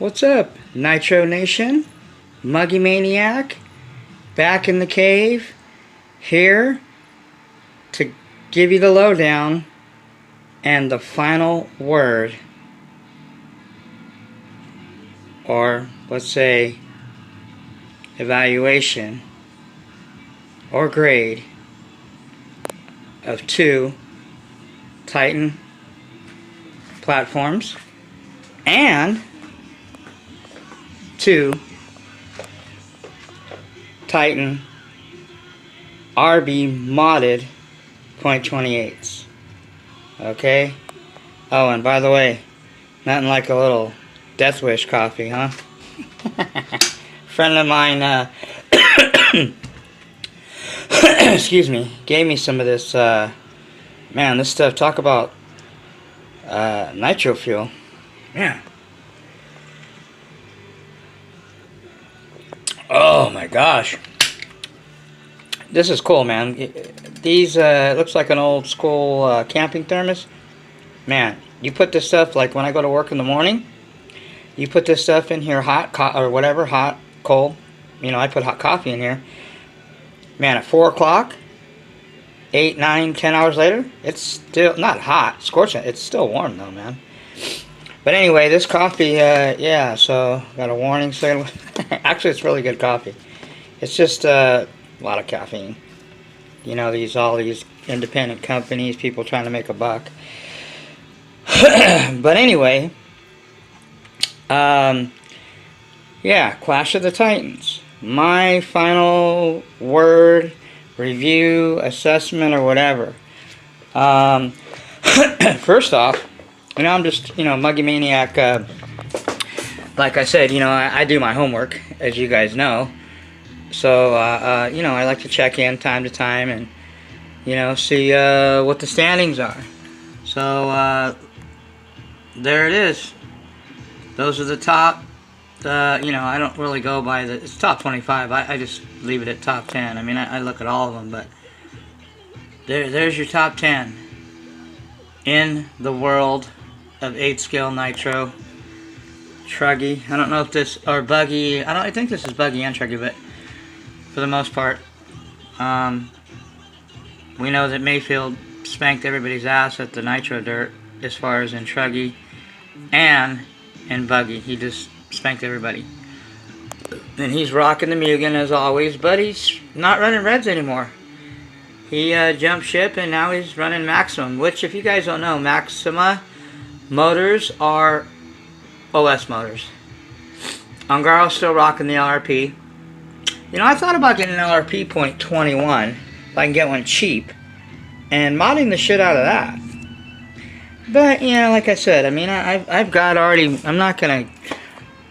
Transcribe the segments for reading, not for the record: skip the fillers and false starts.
What's up, Nitro Nation? Muggy Maniac, back in the cave, here to give you the lowdown and the final word, or let's say evaluation or grade of 2 Titan platforms and 2 Titan RB modded .28's. Okay? Oh, and by the way, nothing like a little Death Wish coffee, huh? Friend of mine, excuse me, gave me some of this, man, this stuff, talk about nitro fuel. Man. Oh my gosh. This is cool, man. These, it looks like an old school camping thermos. Man, you put this stuff, like when I go to work in the morning, you put this stuff in here hot, or whatever, hot, cold. You know, I put hot coffee in here. Man, at 4 o'clock, 8, 9, 10 hours later, it's still not hot, scorching. It's still warm though, man. But anyway, this coffee, yeah, so got a warning signal. Actually, it's really good coffee. It's just a lot of caffeine. You know, all these independent companies, people trying to make a buck. But anyway, yeah, Clash of the Titans. My final word, review, assessment, or whatever. First off, you know, I'm just, you know, Muggy Maniac. Like I said, you know, I do my homework, as you guys know. So, you know, I like to check in time to time and, you know, see what the standings are. So, there it is. Those are the top. You know, I don't really go by it's top 25. I just leave it at top 10. I mean, I look at all of them, but there's your top 10 in the world of 8-scale nitro. Truggy. I don't know if this, or Buggy. I think this is Buggy and Truggy, but for the most part, we know that Mayfield spanked everybody's ass at the nitro dirt, as far as in Truggy and in Buggy. He just spanked everybody. And he's rocking the Mugen as always, but he's not running Reds anymore. He jumped ship and now he's running Maximum, which, if you guys don't know, Maxima motors are OS motors. Ungaro's still rocking the LRP. You know, I thought about getting an LRP .21 if I can get one cheap and modding the shit out of that. But, you know, like I said, I mean, I've got already, I'm not gonna,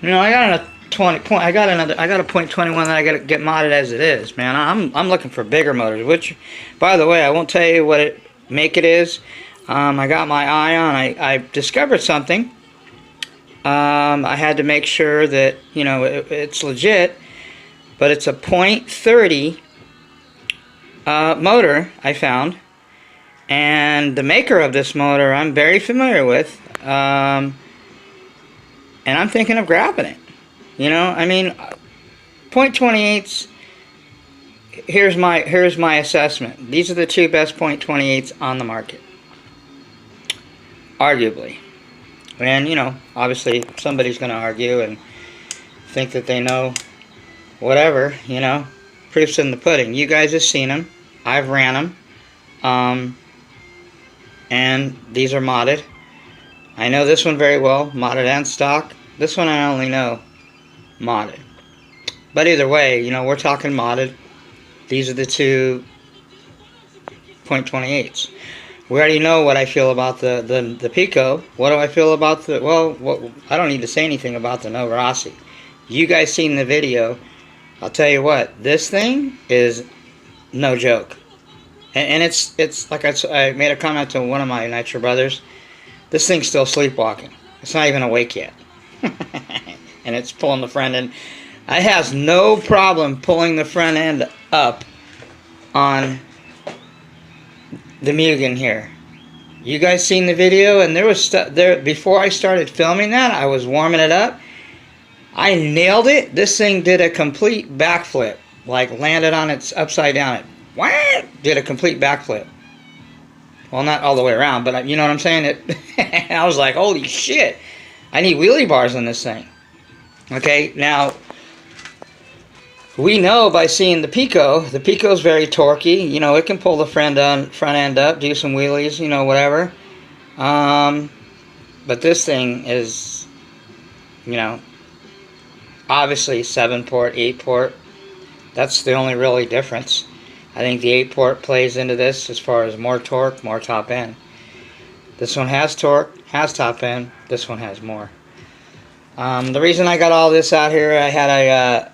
you know, I got I got a .21 that I gotta get modded as it is, man. I'm looking for bigger motors, which, by the way, I won't tell you what make it is. I got my eye on, I discovered something. I had to make sure that, you know, it's legit, but it's a .30 motor I found, and the maker of this motor I'm very familiar with, and I'm thinking of grabbing it. You know, I mean, .28's. Here's my assessment. These are the 2 best .28's on the market, arguably. And, you know, obviously somebody's going to argue and think that they know whatever, you know. Proof's in the pudding. You guys have seen them. I've ran them. And these are modded. I know this one very well, modded and stock. This one I only know modded. But either way, you know, we're talking modded. These are the 2 .28's. We already know what I feel about the Pico. What do I feel about the, well, I don't need to say anything about the No Rossi. You guys seen the video. I'll tell you what, this thing is no joke. And it's like I made a comment to one of my Nitro brothers. This thing's still sleepwalking. It's not even awake yet. And it's pulling the front end. It has no problem pulling the front end up on the Mugen here. You guys seen the video? And there was stuff there before I started filming that. I was warming it up, I nailed it. This thing did a complete backflip. Like, landed on its upside down. It did a complete backflip. Well, not all the way around, but you know what I'm saying? I was like, holy shit. I need wheelie bars on this thing. Okay, now, we know by seeing the Pico's very torquey. You know, it can pull the front end up, do some wheelies, you know, whatever. But this thing is, you know, obviously 7-port, 8-port. That's the only really difference. I think the 8-port plays into this as far as more torque, more top end. This one has torque, has top end. This one has more. The reason I got all this out here, I had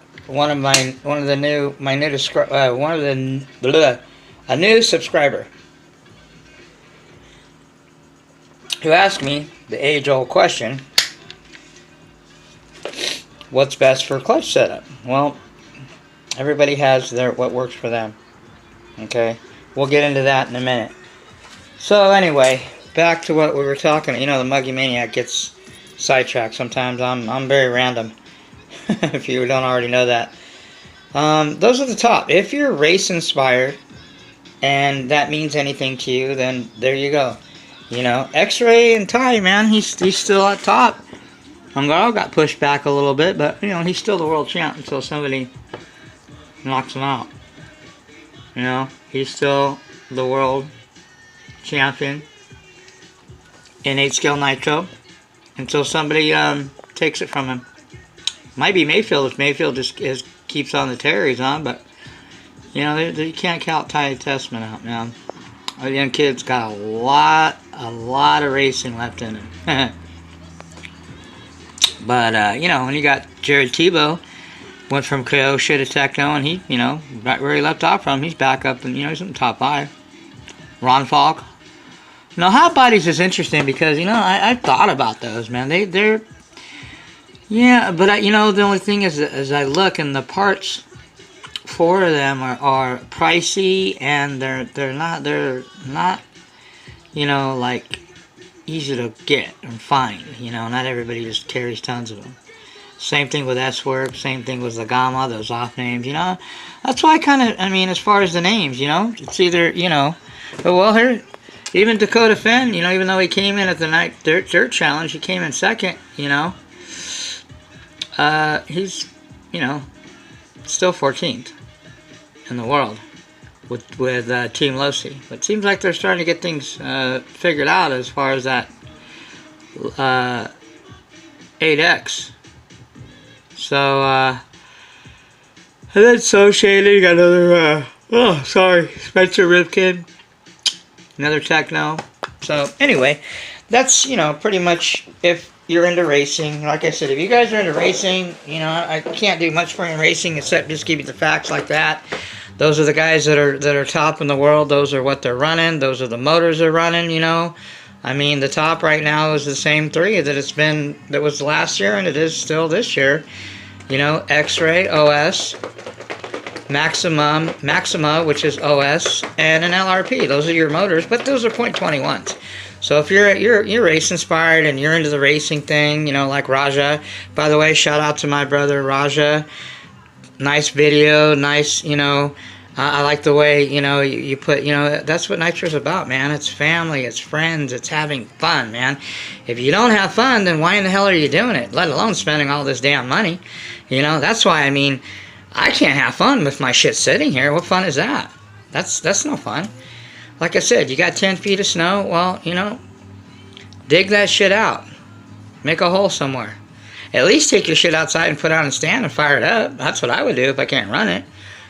a new subscriber who asked me the age-old question: what's best for clutch setup? Well, everybody has what works for them. Okay, we'll get into that in a minute. So anyway, back to what we were talking. You know, the Muggy Maniac gets sidetracked sometimes. I'm very random. If you don't already know that. Those are the top. If you're race inspired and that means anything to you, then there you go. You know, X-Ray and Ty, man, he's still at top. Ungaro got pushed back a little bit, but you know, he's still the world champ until somebody knocks him out. You know, he's still the world champion in 8-scale nitro until somebody takes it from him. Might be Mayfield if Mayfield just keeps on the tear he's on, but you know, you can't count Ty Testament out, man. The young kid's got a lot of racing left in him. But you know, when you got Jared Tebow, went from Kyosho to Techno, and he, you know, right where he left off from, he's back up, and you know, he's in the top 5. Ron Falk. Now, hot bodies is interesting because, you know, I thought about those, man. They're yeah, but you know, the only thing is, as I look, and the parts for them are pricey, and they're not, you know, like easy to get and find. You know, not everybody just carries tons of them. Same thing with S-Work, same thing with the Gamma, those off names, you know. That's why I mean, as far as the names, you know, it's either, you know, well, here, even Dakota Fenn, you know, even though he came in at the Night Dirt Challenge, he came in second, you know. He's, you know, still 14th in the world with Team Losi. But it seems like they're starting to get things figured out as far as that 8X. So, and then Associated, got another, Spencer Rivkin, another Techno. So, anyway, that's, you know, pretty much if you're into racing. Like I said, if you guys are into racing, you know, I can't do much for you in racing except just give you the facts like that. Those are the guys that are top in the world. Those are what they're running. Those are the motors they're running, you know. I mean, the top right now is the same 3 that was last year, and it is still this year. You know, X-Ray, OS, Maxima, which is OS, and an LRP. Those are your motors, but those are .21s. So if you're race inspired and you're into the racing thing, you know, like Raja. By the way, shout out to my brother Raja. Nice video, nice, you know. I like the way, you know, you put, you know, that's what Nitro's about, man. It's family, it's friends, it's having fun, man. If you don't have fun, then why in the hell are you doing it? Let alone spending all this damn money. You know, that's why, I mean, I can't have fun with my shit sitting here. What fun is that? That's no fun. Like I said, you got 10 feet of snow, well, you know, dig that shit out. Make a hole somewhere. At least take your shit outside and put it on a stand and fire it up. That's what I would do if I can't run it.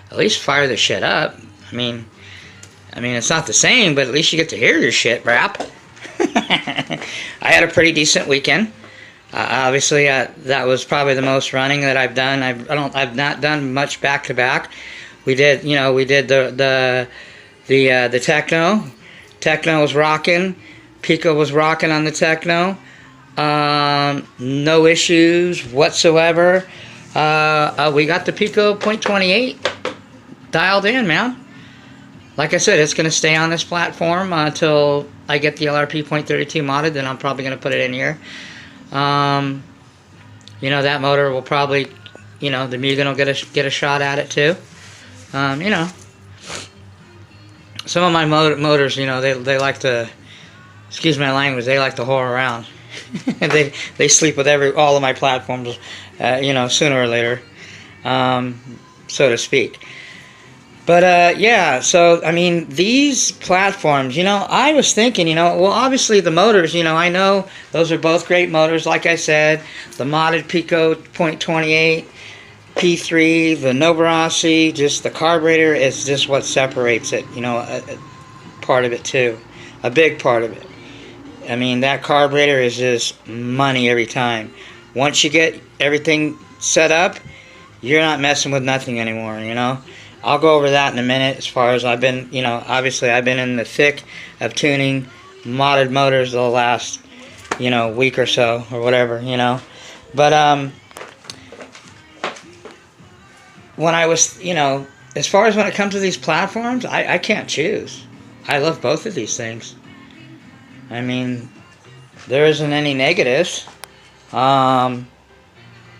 At least fire the shit up. I mean, it's not the same, but at least you get to hear your shit rap. I had a pretty decent weekend. Obviously, that was probably the most running that I've done. I've not done much back to back. We did the Techno. Techno was rocking. Pico was rocking on the Techno. No issues whatsoever. We got the Pico .28 dialed in, man. Like I said, it's going to stay on this platform until I get the LRP .32 modded. Then I'm probably going to put it in here. You know, that motor will probably, you know, the Mugen will get a shot at it too. You know, some of my motors, you know, they like to, excuse my language, they like to whore around. they sleep with all of my platforms, you know, sooner or later, so to speak. But yeah, so I mean, these platforms, you know, I was thinking, you know, well, obviously the motors, you know, I know those are both great motors. Like I said, the modded Pico .28 P3, the Novarossi, just the carburetor is just what separates it, you know, a part of it too, a big part of it. I mean, that carburetor is just money every time. Once you get everything set up, you're not messing with nothing anymore, you know. I'll go over that in a minute. As far as I've been, you know, obviously I've been in the thick of tuning modded motors the last, you know, week or so, or whatever, you know. But when I was, you know, as far as when it comes to these platforms, I can't choose. I love both of these things. I mean, there isn't any negatives. I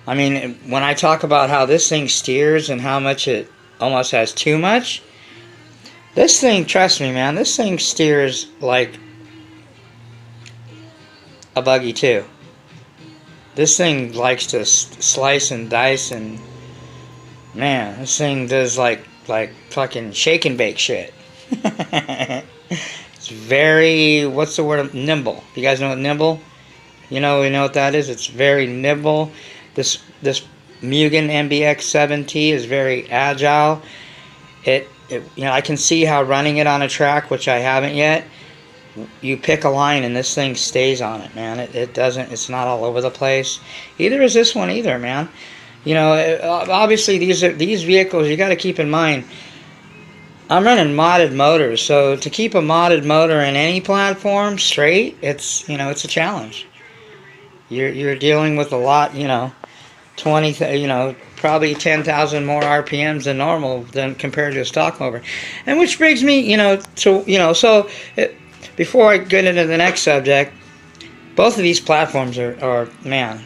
mean, when I talk about how this thing steers and how much it almost has too much, this thing, trust me, man, this thing steers like a buggy too. This thing likes to slice and dice, and man, this thing does like fucking shake and bake shit. It's very, what's the word, nimble. You guys know what nimble? You know what that is? It's very nimble. This Mugen MBX7T is very agile. You know, I can see how running it on a track, which I haven't yet, you pick a line and this thing stays on it, man. It doesn't, it's not all over the place. Either is this one either, man. You know, obviously these vehicles, you got to keep in mind, I'm running modded motors, so to keep a modded motor in any platform straight, it's, you know, it's a challenge. You're dealing with a lot, you know, 20, you know, probably 10,000 more RPMs than normal than compared to a stock motor. And which brings me, you know, to, you know, so before I get into the next subject, both of these platforms are man,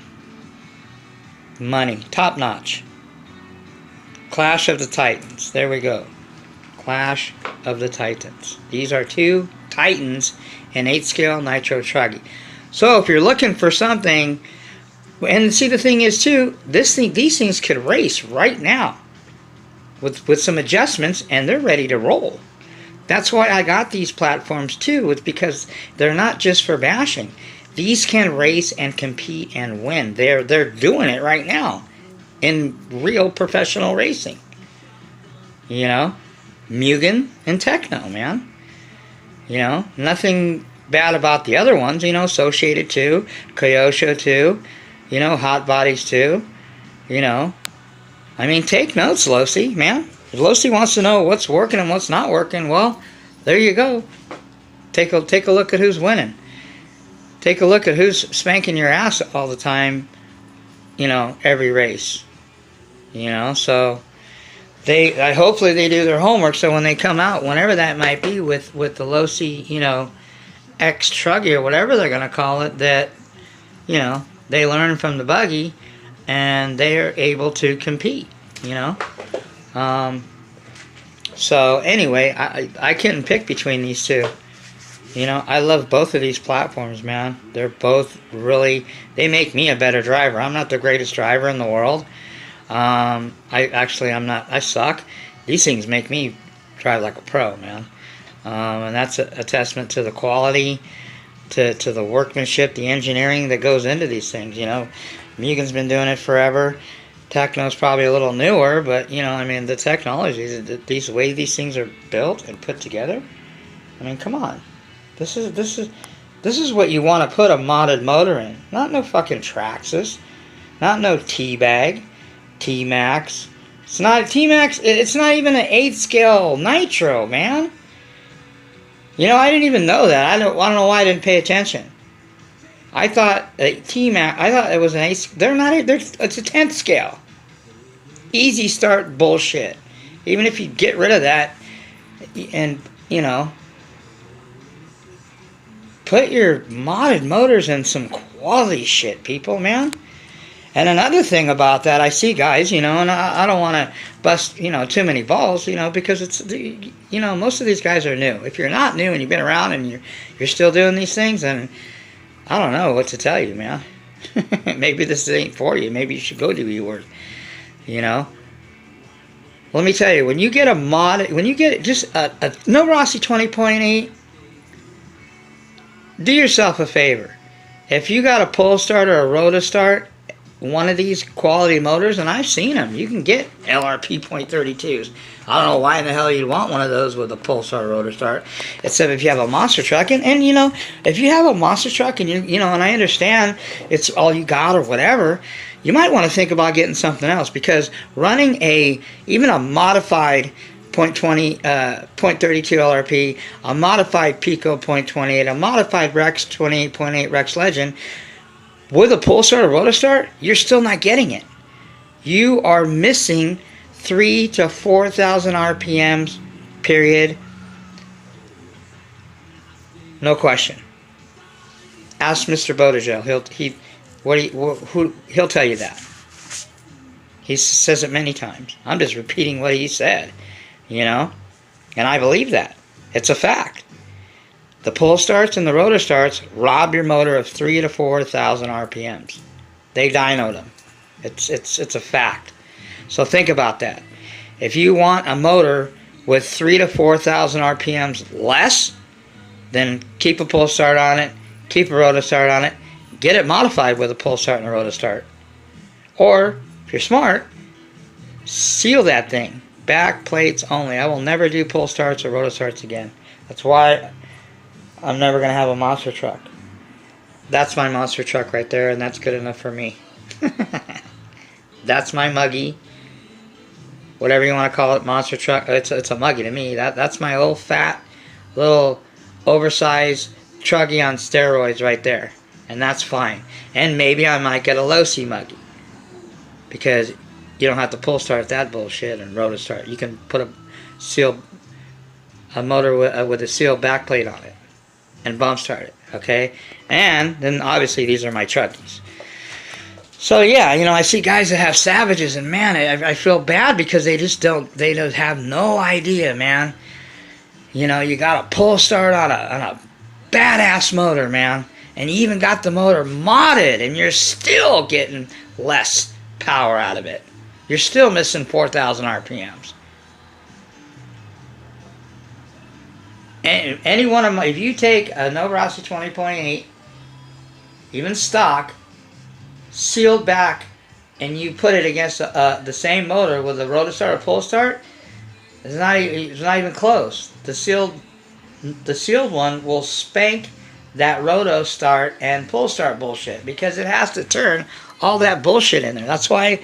money, top notch. Clash of the Titans. There we go. Clash of the Titans. These are two Titans in 8-scale nitro truggy. So if you're looking for something, and see, the thing is too, these things could race right now with some adjustments, and they're ready to roll. That's why I got these platforms too. It's because they're not just for bashing. These can race and compete and win. They're doing it right now in real professional racing. You know, Mugen and Techno, man. You know, nothing bad about the other ones. You know, Associated 2, Kyosho 2, you know, Hot Bodies 2. You know, I mean, take notes, Losi, man. If Losi wants to know what's working and what's not working, well, there you go. Take a look at who's winning. Take a look at who's spanking your ass all the time, you know, every race. You know, so hopefully they do their homework, so when they come out, whenever that might be, with the Losi, you know, X Truggy or whatever they're going to call it, that, you know, they learn from the buggy and they're able to compete, you know. So anyway, I couldn't pick between these two. You know, I love both of these platforms, man. They're both really, they make me a better driver. I'm not the greatest driver in the world. I'm not, I suck. These things make me drive like a pro, man. And that's a testament to the quality, to the workmanship, the engineering that goes into these things, you know. Mugen's been doing it forever. Techno's probably a little newer, but, you know, I mean, the technology, the way these things are built and put together, I mean, come on. This is what you want to put a modded motor in. Not no fucking Traxxas. Not no T-Bag. T-Max. It's not a T-Max. It's not even an 8-scale nitro, man. You know, I didn't even know that. I don't know why I didn't pay attention. I thought a T-Max, I thought it was an 8. It's a 10th scale. Easy start bullshit. Even if you get rid of that and, you know, put your modded motors in some quality shit, people, man. And another thing about that, I see guys, you know, and I don't want to bust, you know, too many balls, you know, because it's, you know, most of these guys are new. If you're not new and you've been around and you're still doing these things, then I don't know what to tell you, man. Maybe this ain't for you. Maybe you should go do E-Word, you know. Let me tell you, when you get a mod, when you get just a No Rossi 20.8, do yourself a favor. If you got a pull start or a rotor start, one of these quality motors, and I've seen them, you can get LRP .32s. I don't know why in the hell you'd want one of those with a pull start or rotor start, except if you have a monster truck. And you know, if you have a monster truck and you know, and I understand it's all you got or whatever, you might want to think about getting something else, because running even a modified .32 LRP, a modified Pico .28, a modified Rex 28.8 Rex Legend, with a pull start or rotor start, you're still not getting it. You are missing 3,000 to 4,000 RPMs, period. No question. Ask Mr. Bottigel. He'll tell you that. He says it many times. I'm just repeating what he said, you know, and I believe that. It's a fact. The pull starts and the rotor starts rob your motor of 3,000 to 4,000 RPMs. They dynoed them. It's a fact. So think about that. If you want a motor with 3,000 to 4,000 RPMs less, then keep a pull start on it, keep a rotor start on it, get it modified with a pull start and a rotor start. Or, if you're smart, seal that thing. Back plates only. I will never do pull starts or rotor starts again. That's why I'm never going to have a monster truck. That's my monster truck right there, and that's good enough for me. That's my muggy. Whatever you want to call it, monster truck. It's a muggy to me. That's my old fat, little oversized truggy on steroids right there. And that's fine. And maybe I might get a low-C muggy, because you don't have to pull start that bullshit and rotor start. You can put a motor with a sealed backplate on it and bump start it, okay? And then obviously these are my truckies. So yeah, you know, I see guys that have Savages, and man, I feel bad because they just have no idea, man. You know, you got a pull start on a badass motor, man, and you even got the motor modded, and you're still getting less power out of it. You're still missing 4,000 RPMs. And any one of my, if you take a No Rossi 20.8, even stock, sealed back, and you put it against the same motor with a rotor start or pull start, it's not even close. The sealed one will spank that roto start and pull start bullshit, because it has to turn all that bullshit in there. That's why,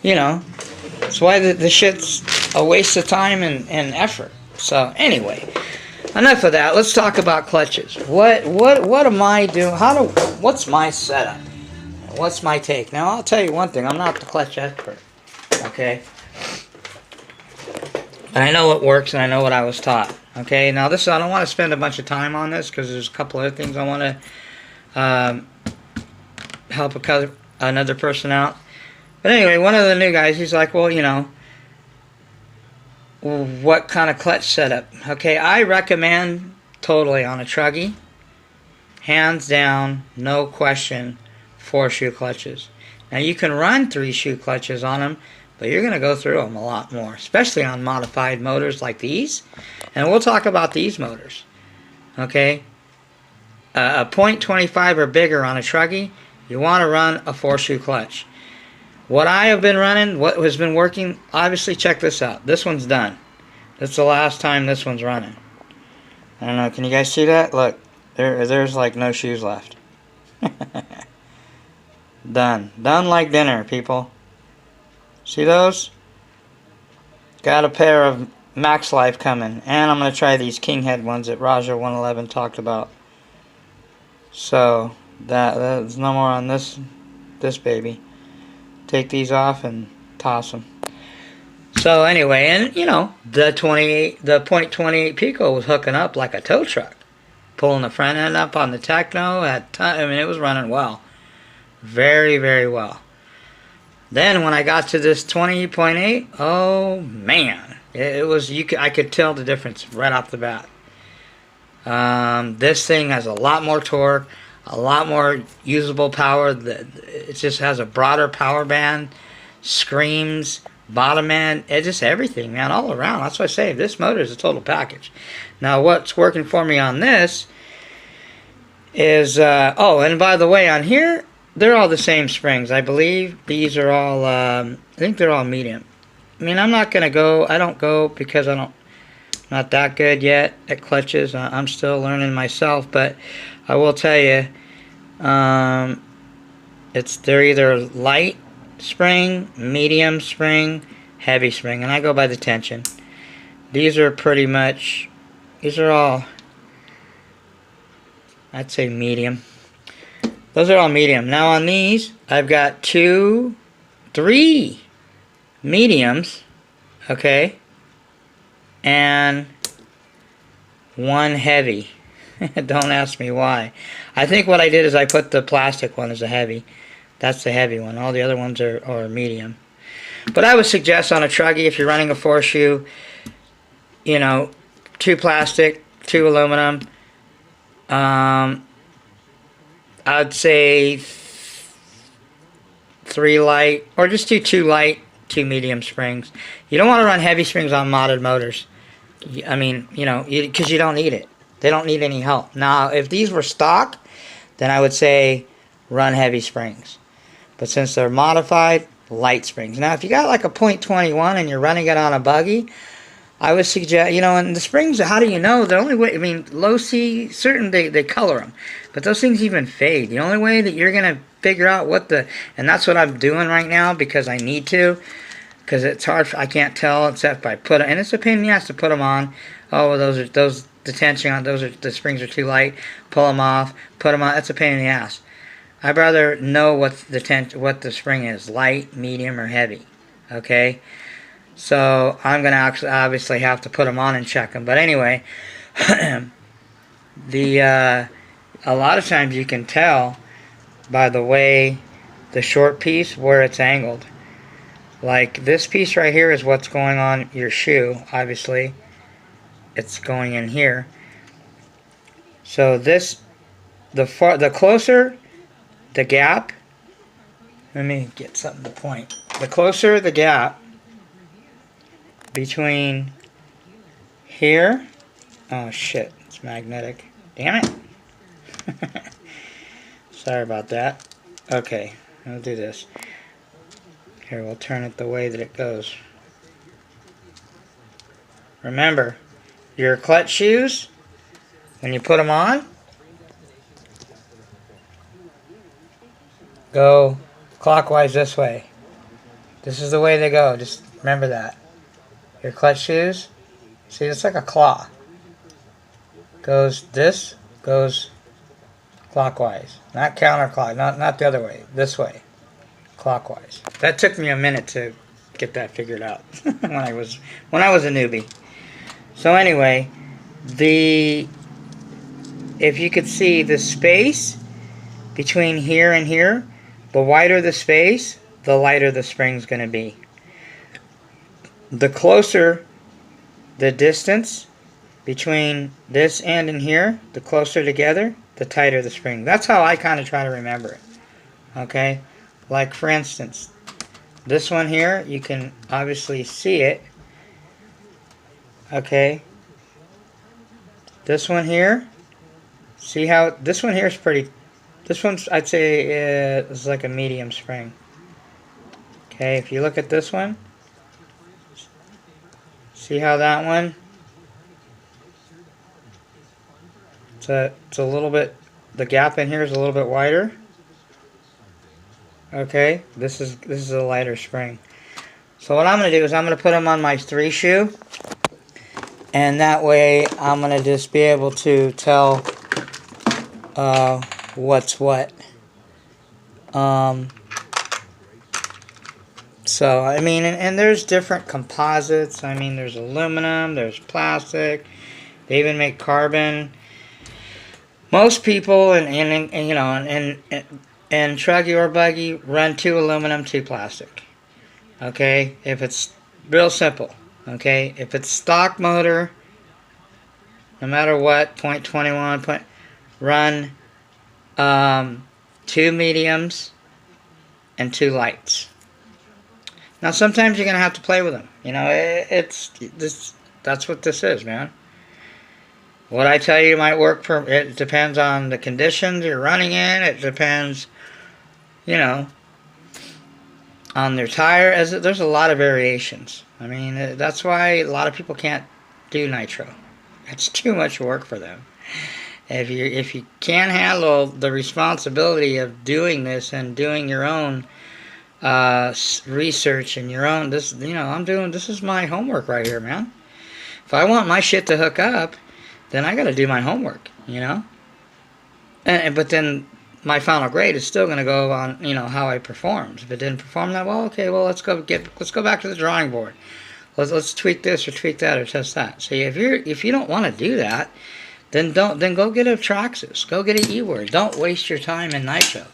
you know, that's why the shit's a waste of time and effort. So anyway, enough of that. Let's talk about clutches. What am I doing? What's my setup? What's my take? Now I'll tell you one thing. I'm not the clutch expert. Okay. But I know what works, and I know what I was taught. Okay. Now I don't want to spend a bunch of time on this, because there's a couple other things I want to help another person out. But anyway, one of the new guys, he's like, well, you know, what kind of clutch setup? Okay, I recommend totally on a truggy, hands down, no question, 4-shoe clutches. Now you can run 3-shoe clutches on them, but you're going to go through them a lot more, especially on modified motors like these. And we'll talk about these motors. Okay, a .25 or bigger on a truggy, you want to run a 4-shoe clutch. What I have been running, what has been working, obviously check this out. This one's done. That's the last time this one's running. I don't know, can you guys see that? Look, there's like no shoes left. Done. Done like dinner, people. See those? Got a pair of Max Life coming. And I'm going to try these King Head ones that Raja 111 talked about. So, there's no more on this baby. Take these off and toss them. So anyway, and you know, the .28 Pico was hooking up like a tow truck, pulling the front end up on the Techno. I mean, it was running well, very, very well. Then when I got to this 20.8, oh man, it was I could tell the difference right off the bat. This thing has a lot more torque, a lot more usable power. It just has a broader power band, screams, bottom end, it's just everything, man, all around. That's why I say this motor is a total package. Now what's working for me on this is, oh, and by the way, on here, they're all the same springs. I believe these are all, I think they're all medium. I mean, I'm not going to go, I don't go because not that good yet at clutches. I'm still learning myself, but I will tell you, they're either light spring, medium spring, heavy spring, and I go by the tension. These are pretty much, these are all, I'd say medium. Those are all medium. Now on these, I've got 3 mediums, okay, and 1 heavy. Don't ask me why. I think what I did is I put the plastic one as a heavy. That's the heavy one. All the other ones are medium. But I would suggest on a truggy, if you're running a 4-shoe, you know, 2 plastic, 2 aluminum. I'd say 3 light, or just do 2 light, 2 medium springs. You don't want to run heavy springs on modded motors. I mean, you know, because you don't need it. They don't need any help. Now, if these were stock, then I would say run heavy springs. But since they're modified, light springs. Now, if you got like a .21 and you're running it on a buggy, I would suggest, you know, and the springs, how do you know? The only way, I mean, low C, certain they color them. But those things even fade. The only way that you're going to figure out and that's what I'm doing right now because I need to. Because it's hard, I can't tell except by and it's a pain in the ass to put them on. Oh, well, the tension on, the springs are too light. Pull them off, put them on, that's a pain in the ass. I'd rather know what the spring is, light, medium, or heavy. Okay? So I'm going to obviously have to put them on and check them. But anyway, a lot of times you can tell by the way the short piece where it's angled. Like this piece right here is what's going on your shoe, obviously. It's going in here. So the closer the gap, let me get something to point. The closer the gap between here, oh shit, it's magnetic. Damn it. Sorry about that. Okay, I'll do this. Here, we'll turn it the way that it goes. Remember, your clutch shoes, when you put them on, go clockwise this way. This is the way they go. Just remember that. Your clutch shoes, see, it's like a claw. Goes clockwise, not counterclockwise, not the other way. This way, clockwise. That took me a minute to get that figured out when I was a newbie. So anyway, if you could see the space between here and here, the wider the space, the lighter the spring's going to be. The closer the distance between this end and here, the closer together, the tighter the spring. That's how I kind of try to remember it. Okay? Like for instance, this one here, you can obviously see it. Okay? This one here, see how, this one here is pretty, this one's, I'd say, is like a medium spring. Okay, if you look at this one, see how that one, it's a little bit, the gap in here is a little bit wider. Okay, this is a lighter spring. So what I'm going to do is I'm going to put them on my 3-shoe, and that way I'm going to just be able to tell what's what. So, I mean, and there's different composites. I mean, there's aluminum, there's plastic, they even make carbon. Most people, and you know, and and truggy or buggy, run 2 aluminum, 2 plastic. Okay, if it's real simple. Okay, if it's stock motor, no matter what, 0.21, run 2 mediums and 2 lights. Now sometimes you're gonna have to play with them. You know, that's what this is, man. What I tell you might work for, it depends on the conditions you're running in. It depends, you know, on their tire. There's a lot of variations. I mean, that's why a lot of people can't do nitro. It's too much work for them. If you can't handle the responsibility of doing this and doing your own research and your own, this is my homework right here, man. If I want my shit to hook up, then I got to do my homework, you know. But then my final grade is still going to go on, you know, how I performed. If it didn't perform that well, okay, well let's go back to the drawing board. Let's tweak this or tweak that or test that. So if you don't want to do that, then go get a Traxxas, go get an E-Word. Don't waste your time in nitro.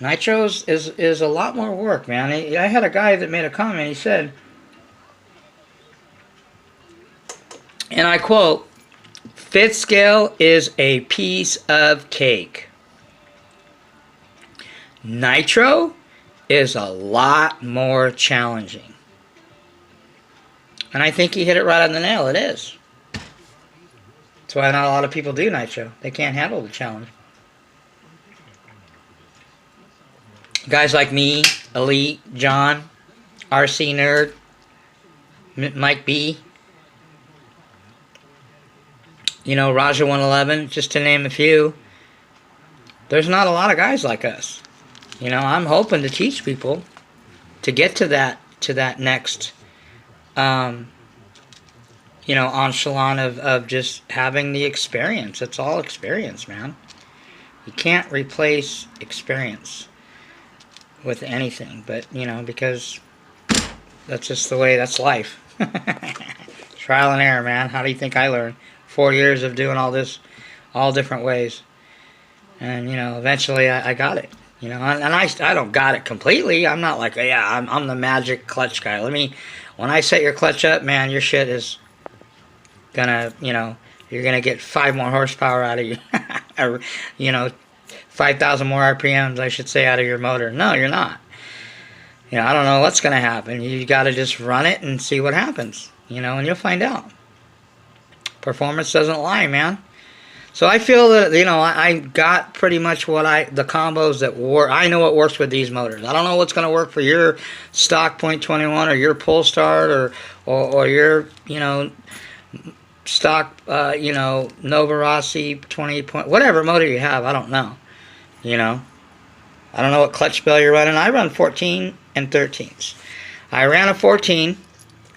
Nitro is a lot more work, man. I had a guy that made a comment. He said, and I quote, "Fit scale is a piece of cake. Nitro is a lot more challenging." And I think he hit it right on the nail. It is. That's why not a lot of people do nitro. They can't handle the challenge. Guys like me, Elite, John, RC Nerd, Mike B, you know, Raja 111, just to name a few. There's not a lot of guys like us. You know, I'm hoping to teach people to get to that next, you know, echelon of just having the experience. It's all experience, man. You can't replace experience with anything, but, you know, because that's just the way, that's life. Trial and error, man. How do you think I learned? 4 years of doing all this, all different ways. And, you know, eventually I got it. You know, and I don't got it completely. I'm not like, yeah, I'm the magic clutch guy. When I set your clutch up, man, your shit is gonna, you know, you're gonna get 5 more horsepower out of you. Or, you know, 5,000 more RPMs, I should say, out of your motor. No, you're not. You know, I don't know what's gonna happen. You gotta just run it and see what happens. You know, and you'll find out. Performance doesn't lie, man. So I feel that, you know, I got pretty much the combos that work. I know what works with these motors. I don't know what's going to work for your stock 0.21 or your pull start or your, you know, stock, you know, Nova Rossi 28 whatever motor you have. I don't know. You know, I don't know what clutch bell you're running. I run 14 and 13s. I ran a 14.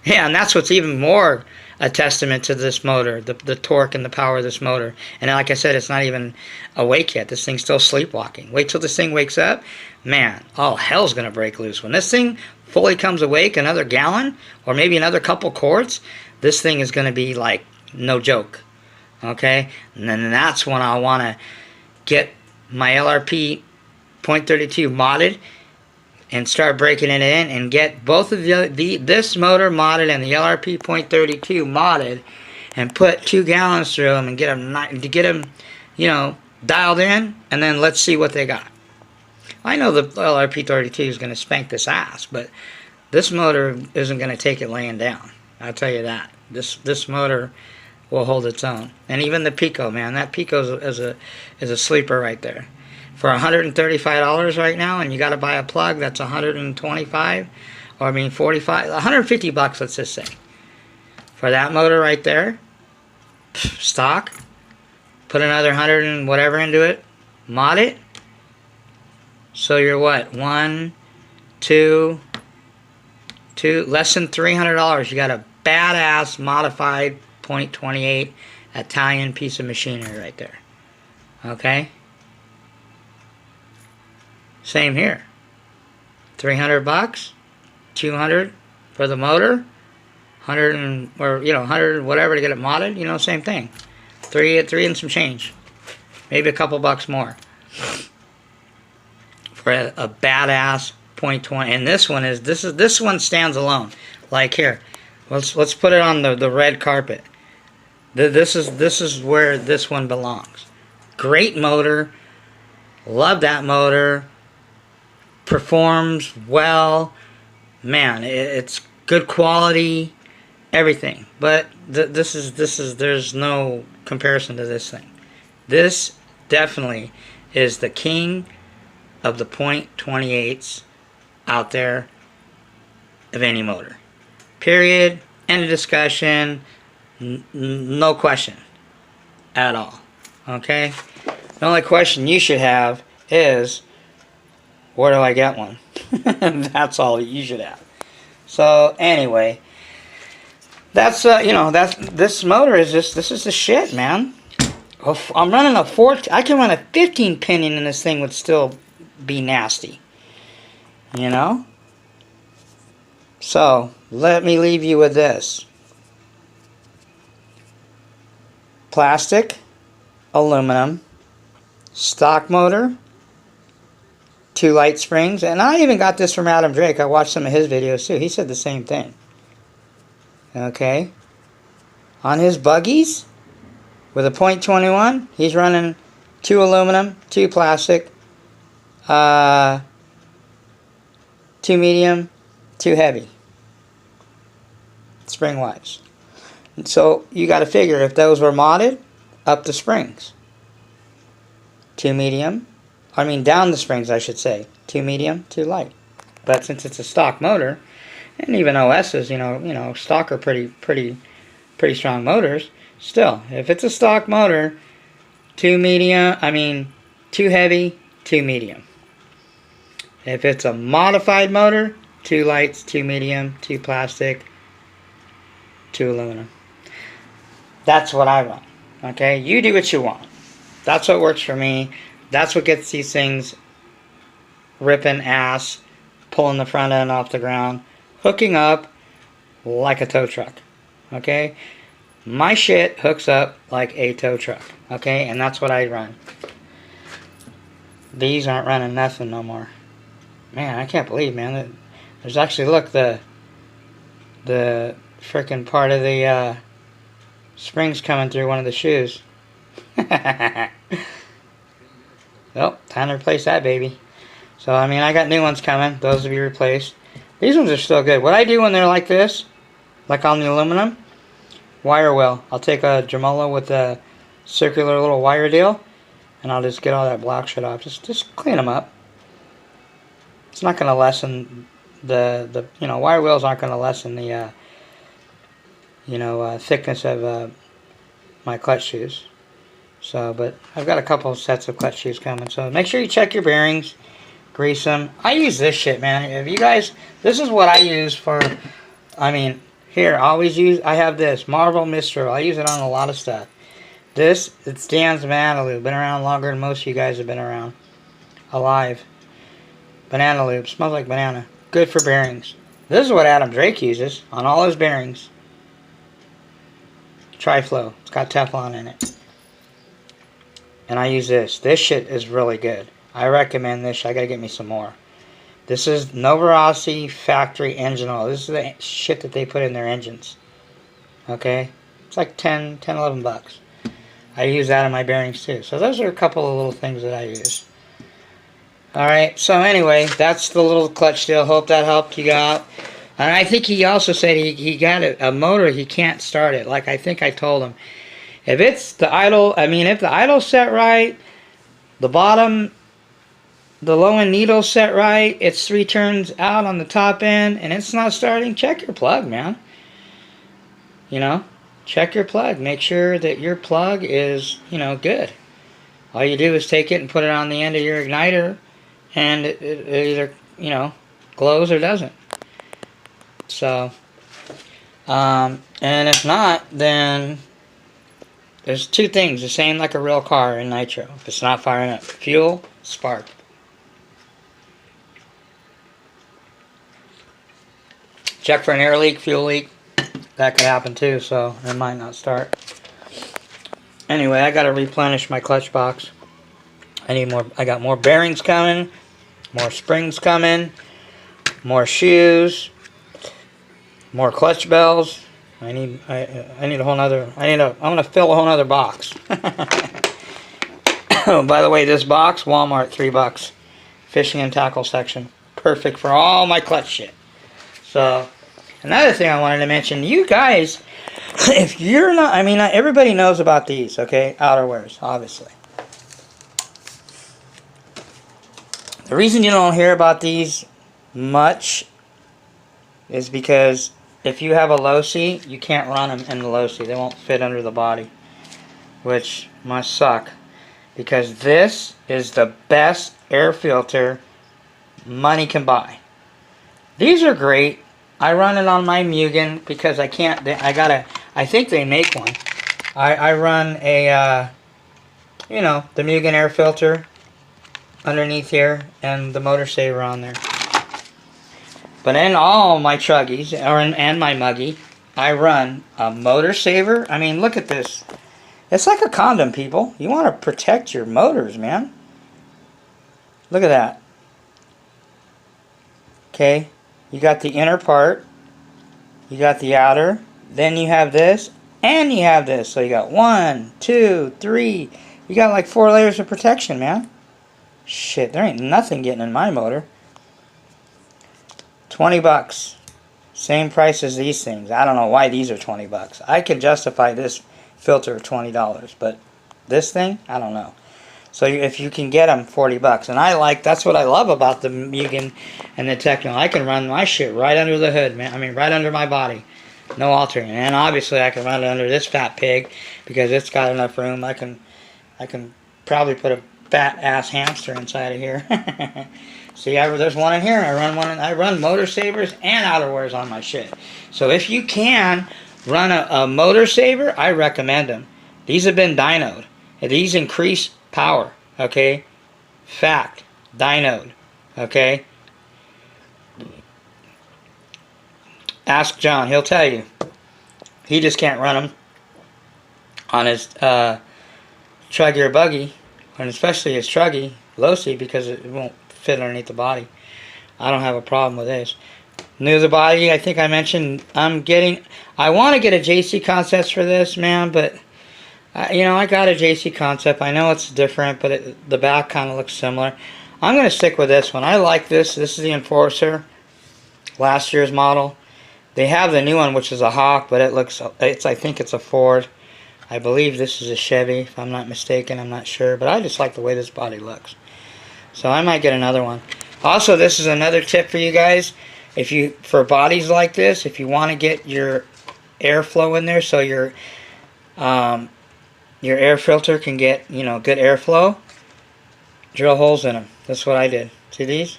Yeah, and that's what's even more a testament to this motor, the torque and the power of this motor. And like I said, it's not even awake yet. This thing's still sleepwalking. Wait till this thing wakes up. Man, all hell's going to break loose. When this thing fully comes awake, another gallon, or maybe another couple quarts, this thing is going to be like no joke. Okay? And then that's when I want to get my LRP 0.32 modded and start breaking it in and get both of this motor modded and the LRP 0.32 modded and put 2 gallons through them and get them, you know, dialed in, and then let's see what they got. I know the LRP 32 is going to spank this ass, but this motor isn't going to take it laying down. I'll tell you that. This motor will hold its own. And even the Pico, man, that Pico is a sleeper right there. For $135 right now, and you got to buy a plug, that's $125, or I mean 45, 150 bucks, let's just say. For that motor right there, stock, put another 100 and whatever into it, mod it. So you're what? One, two, less than $300. You got a badass modified .28 Italian piece of machinery right there. Okay? Same here. 300 bucks, 200 for the motor, 100 and, or you know, 100 whatever to get it modded, you know, same thing. Three and some change. Maybe a couple bucks more. for a badass .20. And this one stands alone. Like here, let's put it on the red carpet. This is where this one belongs. Great motor. Love that motor. Performs well. Man, it's good quality. Everything. But there's no comparison to this thing. This definitely is the king of the .28's out there of any motor. Period. End of discussion. No question at all. Okay? The only question you should have is, where do I get one? That's all you should have. So anyway, that's this motor is just, this is the shit, man. I'm running a 14. I can run a 15 pinion and this thing would still be nasty. You know? So, let me leave you with this. Plastic, aluminum, stock motor, 2 light springs, and I even got this from Adam Drake. I watched some of his videos too. He said the same thing. Okay? On his buggies, with a .21, he's running 2 aluminum, 2 plastic, 2 medium, 2 heavy, spring-wise. So you got to figure if those were modded, up the springs. 2 medium, down the springs, I should say. 2 medium, 2 light. But since it's a stock motor, and even OS's, stock are pretty strong motors. Still, if it's a stock motor, 2 medium, 2 heavy, 2 medium. If it's a modified motor, 2 lights, 2 medium, 2 plastic, 2 aluminum. That's what I run. Okay? You do what you want. That's what works for me. That's what gets these things ripping ass, pulling the front end off the ground, hooking up like a tow truck. Okay? My shit hooks up like a tow truck. Okay? And that's what I run. These aren't running nothing no more. Man, I can't believe, man. There's actually, look, the frickin' part of the springs coming through one of the shoes. Well, time to replace that baby. So, I got new ones coming. Those will be replaced. These ones are still good. What I do when they're like this, like on the aluminum, wire well. I'll take a Dremolo with a circular little wire deal, and I'll just get all that black shit off. Just clean them up. It's not going to lessen the wire wheels aren't going to lessen the thickness of my clutch shoes. So, but I've got a couple sets of clutch shoes coming. So make sure you check your bearings, grease them. I use this shit, man. If you guys, this is what I use for. Here I have this Marvel Mistral. I use it on a lot of stuff. This, it's Dan's Banana Lube. Been around longer than most of you guys have been around. Alive. Banana Lube. Smells like banana. Good for bearings. This is what Adam Drake uses on all his bearings. Tri-Flow. It's got Teflon in it. And I use this. This shit is really good. I recommend this. I gotta get me some more. This is Novarossi factory engine oil. This is the shit that they put in their engines. Okay? It's like 10, 11 bucks. I use that in my bearings too. So those are a couple of little things that I use. Alright, so anyway, that's the little clutch deal. Hope that helped you out. And I think he also said he got a motor, he can't start it. Like I think I told him. If it's the idle, if the idle's set right, the bottom, the low end needle's set right, it's 3 turns out on the top end, and it's not starting, check your plug, man. Check your plug. Make sure that your plug is, good. All you do is take it and put it on the end of your igniter, and it either, glows or doesn't. So, and if not, then there's 2 things, the same like a real car in nitro. If it's not firing up, fuel, spark. Check for an air leak, fuel leak. That could happen too, so it might not start. Anyway, I gotta replenish my clutch box. I need more. I got more bearings coming. More springs coming. More shoes. More clutch bells. I need a whole nother. I'm gonna fill a whole nother box. Oh, by the way, this box, Walmart, $3. Fishing and tackle section. Perfect for all my clutch shit. So, another thing I wanted to mention, you guys, if you're not, I mean, everybody knows about these, okay? Outerwears, obviously. The reason you don't hear about these much is because if you have a low seat, you can't run them in the low seat. They won't fit under the body, which must suck. Because this is the best air filter money can buy. These are great. I run it on my Mugen because I can't, I think they make one. I run a, you know, the Mugen air filter underneath here and the motor saver on there. But in all my Truggies, and my Muggy, I run a motor saver. I mean, look at this. It's like a condom, people. You want to protect your motors, man. Look at that. Okay. You got the inner part. You got the outer. Then you have this. And you have this. So you got 1, 2, 3. You got like 4 layers of protection, man. Shit, there ain't nothing getting in my motor. $20. Same price as these things. I don't know why these are $20. I can justify this filter of $20, but this thing, I don't know. So if you can get them, $40. And that's what I love about the Mugen and the Techno. I can run my shit right under the hood, man. I mean, right under my body. No altering. And obviously I can run it under this fat pig because it's got enough room. I can probably put a fat ass hamster inside of here. See, there's one in here. I run motor savers and outerwears on my shit. So if you can run a motor saver, I recommend them. These have been dynoed. These increase power, okay? Fact, dynoed, okay? Ask John, he'll tell you. He just can't run them on his Truggy or Buggy, and especially his Truggy low seat because it won't fit underneath the body. I don't have a problem with this. New to the body, I think I mentioned I want to get a JC Concepts for this, man, but you know, I got a JC Concept. I know it's different, but the back kind of looks similar. I'm going to stick with this one. I like this. This is the Enforcer, last year's model. They have the new one, which is a Hawk, but I think it's a Ford. I believe this is a Chevy, if I'm not mistaken. I'm not sure, but I just like the way this body looks. So I might get another one. Also, this is another tip for you guys. For bodies like this, if you want to get your airflow in there so your air filter can get, you know, good airflow, drill holes in them. That's what I did. See these?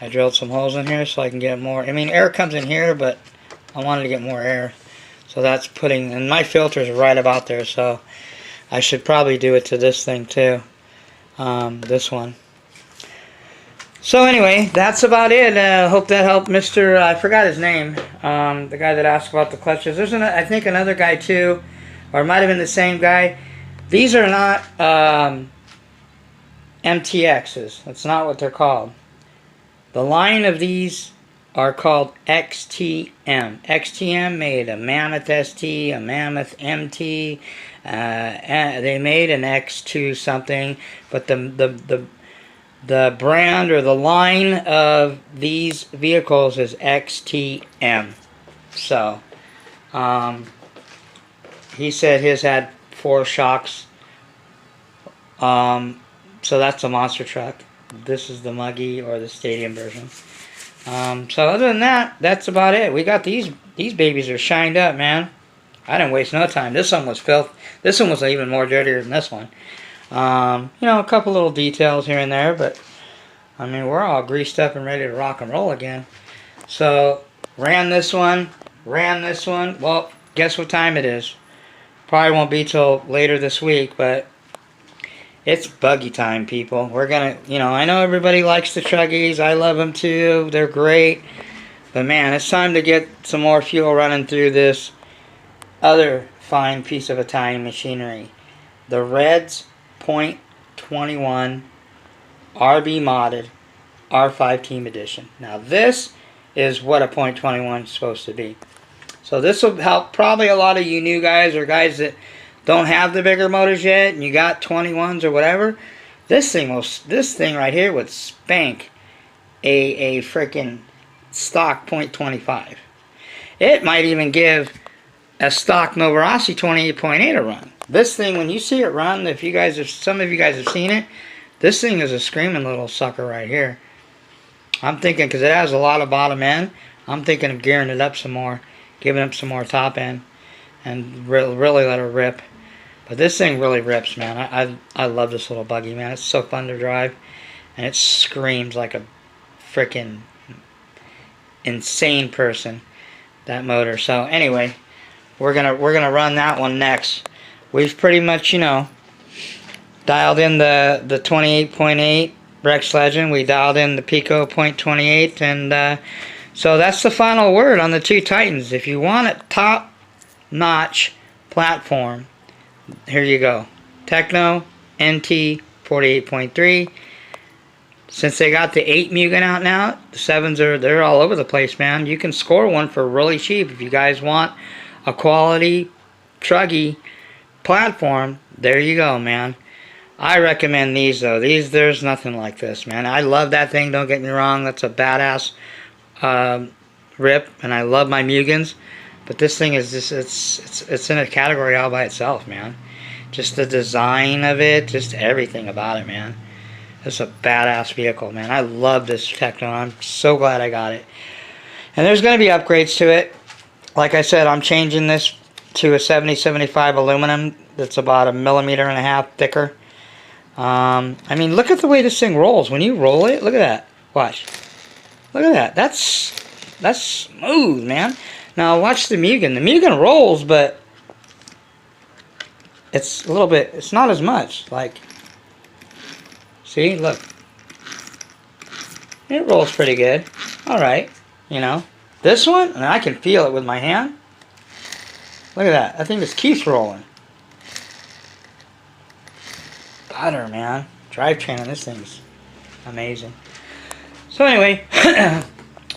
I drilled some holes in here so I can get more. I mean, air comes in here, but I wanted to get more air. So that's and my filter is right about there, so I should probably do it to this thing too. This one. So anyway, that's about it. Hope that helped Mr. I forgot his name. The guy that asked about the clutches. There's I think another guy too, or it might have been the same guy. These are not MTXs. That's not what they're called. The line of these are called XTM. XTM made a Mammoth ST, a Mammoth MT. They made an X2 something, but the brand or the line of these vehicles is XTM. So, he said his had 4 shocks. So that's a monster truck. This is the Muggy or the Stadium version. So other than that, that's about it. We got these babies are shined up, man. I didn't waste no time. This one was filth. This one was even more dirtier than this one. You know, a couple little details here and there, but I mean, we're all greased up and ready to rock and roll again. So, ran this one. Well, guess what time it is? Probably won't be till later this week, but it's buggy time, people. We're gonna, you know, I know everybody likes the Truggies. I love them too. They're great. But man, it's time to get some more fuel running through this other fine piece of Italian machinery. The Reds .21 RB modded R5 Team Edition. Now this is what a .21 is supposed to be. So this will help probably a lot of you new guys or guys that don't have the bigger motors yet and you got 21s or whatever. This thing right here would spank a freaking stock .25. It might even give a stock Novarossi 28.8 a run. This thing, when you see it run, if you guys have, some of you guys have seen it, this thing is a screaming little sucker right here. I'm thinking, because it has a lot of bottom end, I'm thinking of gearing it up some more, giving it some more top end, and really let it rip. But this thing really rips, man. I love this little buggy, man. It's so fun to drive, and it screams like a freaking insane person, that motor. So anyway, we're gonna run that one next. We've pretty much, you know, dialed in the 28.8 Rex Legend. We dialed in the Pico .28, and so that's the final word on the two Titans. If you want a top-notch platform, here you go. Techno NT 48.3. Since they got the 8 Mugen out now, the 7s they're all over the place, man. You can score one for really cheap if you guys want a quality truggy platform. There you go, man. I recommend these though. There's nothing like this, man. I love that thing, don't get me wrong. That's a badass rip, and I love my Mugens. But this thing is just, it's in a category all by itself, man. Just the design of it, just everything about it, man. It's a badass vehicle, man. I love this Techno. I'm so glad I got it. And there's going to be upgrades to it. Like I said, I'm changing this to a 70-75 aluminum that's about 1.5 millimeters thicker. I mean, look at the way this thing rolls. When you roll it, look at that. Watch. Look at that. That's smooth, man. Now watch the Mugen. The Mugen rolls, but it's a little bit, it's not as much. Like, see, look. It rolls pretty good. Alright, you know. This one, and I can feel it with my hand. Look at that. I think this keeps rolling. Butter, man. Drivetrain on this thing's amazing. So anyway,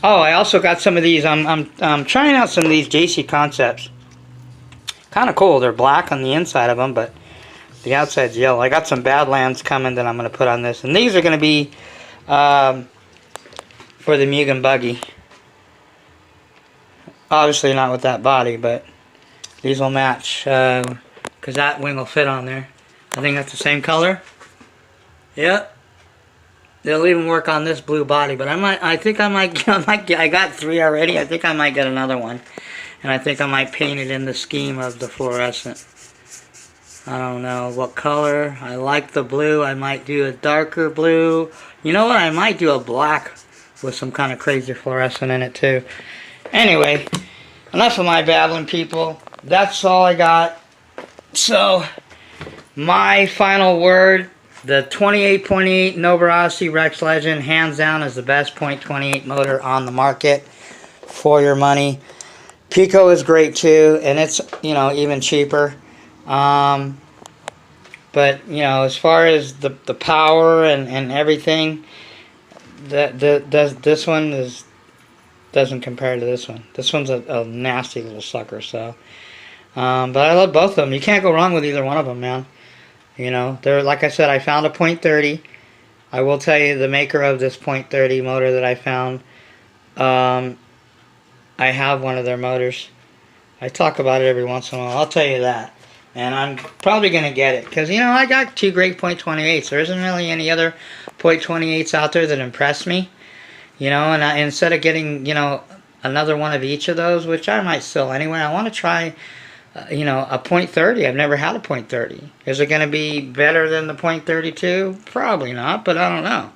oh, I also got some of these. I'm trying out some of these JC Concepts. Kind of cool. They're black on the inside of them, but the outside's yellow. I got some Badlands coming that I'm going to put on this, and these are going to be for the Mugen buggy. Obviously not with that body, but these will match because that wing will fit on there. I think that's the same color. Yep. They'll even work on this blue body, but I think I might get, I got 3 already. I think I might get another one. And I think I might paint it in the scheme of the fluorescent. I don't know what color. I like the blue. I might do a darker blue. You know what? I might do a black with some kind of crazy fluorescent in it too. Anyway, enough of my babbling, people. That's all I got. So, my final word. The 28.8 Novarossi Rex Legend, hands down, is the best .28 motor on the market for your money. Pico is great too, and it's, you know, even cheaper. But, you know, as far as the power and everything, this one doesn't compare to this one. This one's a nasty little sucker. So, but I love both of them. You can't go wrong with either one of them, man. You know, they're, like I said, I found a .30. I will tell you, the maker of this .30 motor that I found, I have one of their motors. I talk about it every once in a while. I'll tell you that. And I'm probably going to get it. Because, you know, I got 2 great .28s. There isn't really any other .28s out there that impress me. You know, and instead of getting, you know, another one of each of those, which I might still anyway, I want to try, you know, a .30. I've never had a .30. Is it going to be better than the .32? Probably not, but I don't know.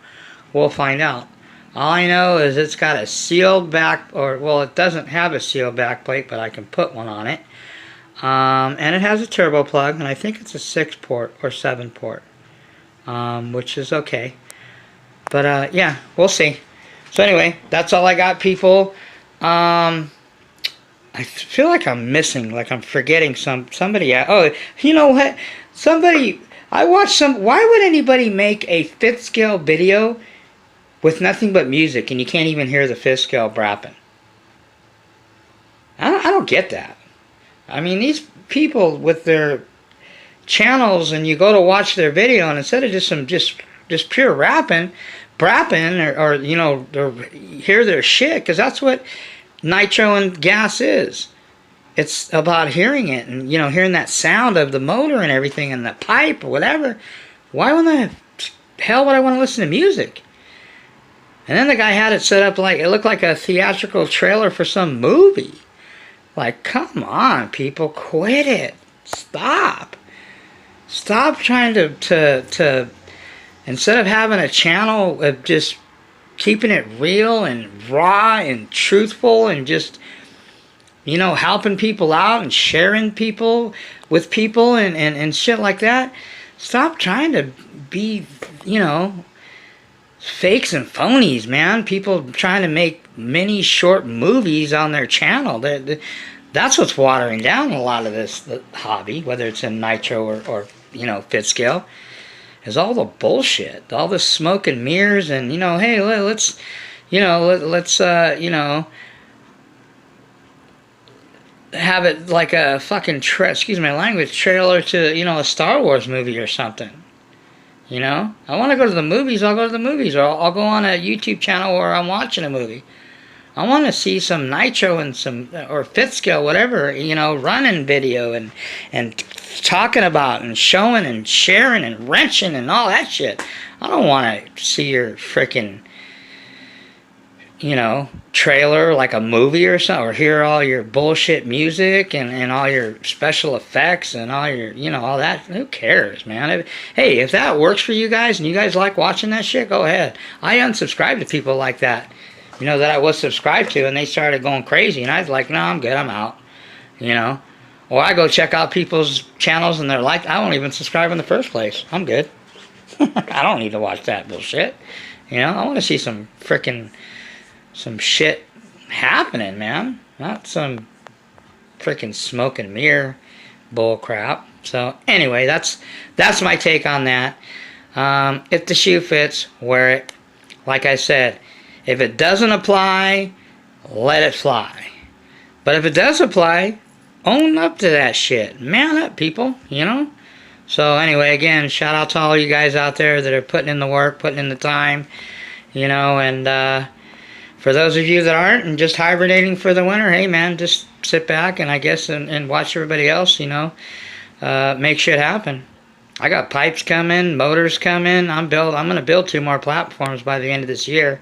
We'll find out. All I know is it's got a sealed back, or, well, it doesn't have a sealed back plate, but I can put one on it. And it has a turbo plug, and I think it's a 6-port or 7-port, which is okay. But, yeah, we'll see. So anyway, that's all I got, people. I feel like I'm missing, like I'm forgetting somebody. Oh, you know what? Somebody, I watched some, why would anybody make a 5th scale video with nothing but music, and you can't even hear the fifth scale brapping. I don't get that. I mean, these people with their channels, and you go to watch their video, and instead of just pure rapping, brapping, or you know, or hear their shit, because that's what nitro and gas is. It's about hearing it, and you know, hearing that sound of the motor and everything, and the pipe or whatever. Why would the hell would I want to listen to music? And then the guy had it set up like it looked like a theatrical trailer for some movie. Like, come on, people, quit it. Stop. Stop trying to instead of having a channel of just keeping it real and raw and truthful and just, you know, helping people out and sharing people with people and shit like that. Stop trying to be, you know, fakes and phonies, man. People trying to make mini short movies on their channel. That's what's watering down a lot of this hobby, whether it's in nitro or you know, fifth scale, is all the bullshit, all the smoke and mirrors, and you know, hey, let's you know, have it like a fucking excuse my language, trailer to, you know, a Star Wars movie or something. You know, I want to go to the movies, I'll go to the movies, or I'll go on a YouTube channel where I'm watching a movie. I want to see some nitro and some, or fifth scale, whatever, you know, running video and talking about and showing and sharing and wrenching and all that shit. I don't want to see your freaking, you know, trailer like a movie or something, or hear all your bullshit music and all your special effects and all your, you know, all that. Who cares, man? Hey, if that works for you guys and you guys like watching that shit, go ahead. I unsubscribe to people like that, you know, that I was subscribed to, and they started going crazy, and I was like, no, I'm good, I'm out, you know. Or I go check out people's channels and they're like, I won't even subscribe in the first place. I'm good. I don't need to watch that bullshit. You know, I want to see some freaking, some shit happening, man. Not some freaking smoke and mirror bull crap. So anyway, that's my take on that. If the shoe fits, wear it. Like I said, if it doesn't apply, let it fly. But if it does apply, own up to that shit. Man up, people, you know? So anyway, again, shout out to all you guys out there that are putting in the work, putting in the time, you know, and for those of you that aren't and just hibernating for the winter, hey man, just sit back and I guess and watch everybody else, you know, make shit happen. I got pipes coming, motors coming. I'm going to build 2 more platforms by the end of this year.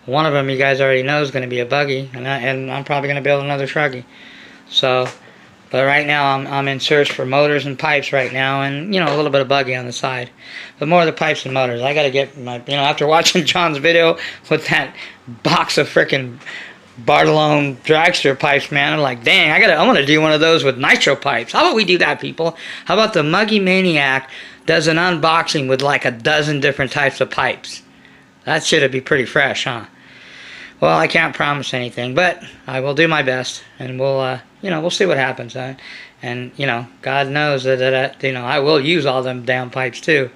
One of them you guys already know is going to be a buggy, and I'm probably going to build another truggy. So, but right now I'm in search for motors and pipes right now, and you know, a little bit of buggy on the side, but more of the pipes and motors. I got to get my, you know, after watching John's video with that box of frickin' Bartolone dragster pipes, man, I'm like, dang, I want to do one of those with nitro pipes. How about we do that, people? How about the Muggy Maniac does an unboxing with like a dozen different types of pipes? That shit'd be pretty fresh, huh? Well, I can't promise anything, but I will do my best, and we'll, you know, we'll see what happens. And you know, God knows that you know, I will use all them damn pipes too,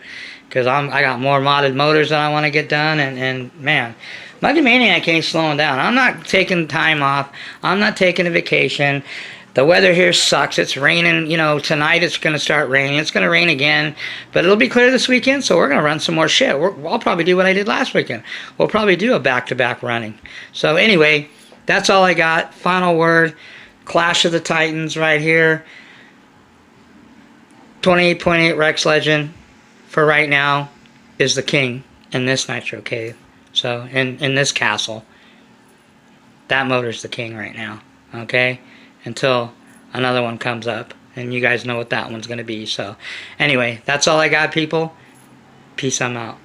because I got more modded motors that I want to get done, and man, Muggy Maniac ain't slowing down. I'm not taking time off. I'm not taking a vacation. The weather here sucks. It's raining, you know, tonight it's going to start raining. It's going to rain again, but it'll be clear this weekend, so we're going to run some more shit. I'll probably do what I did last weekend. We'll probably do a back-to-back running. So anyway, that's all I got. Final word, Clash of the Titans right here. 28.8 Rex Legend for right now is the king in this Nitro Cave. So in this castle, that motor's the king right now, okay? Until another one comes up, and you guys know what that one's going to be. So anyway, that's all I got, people. Peace, I'm out.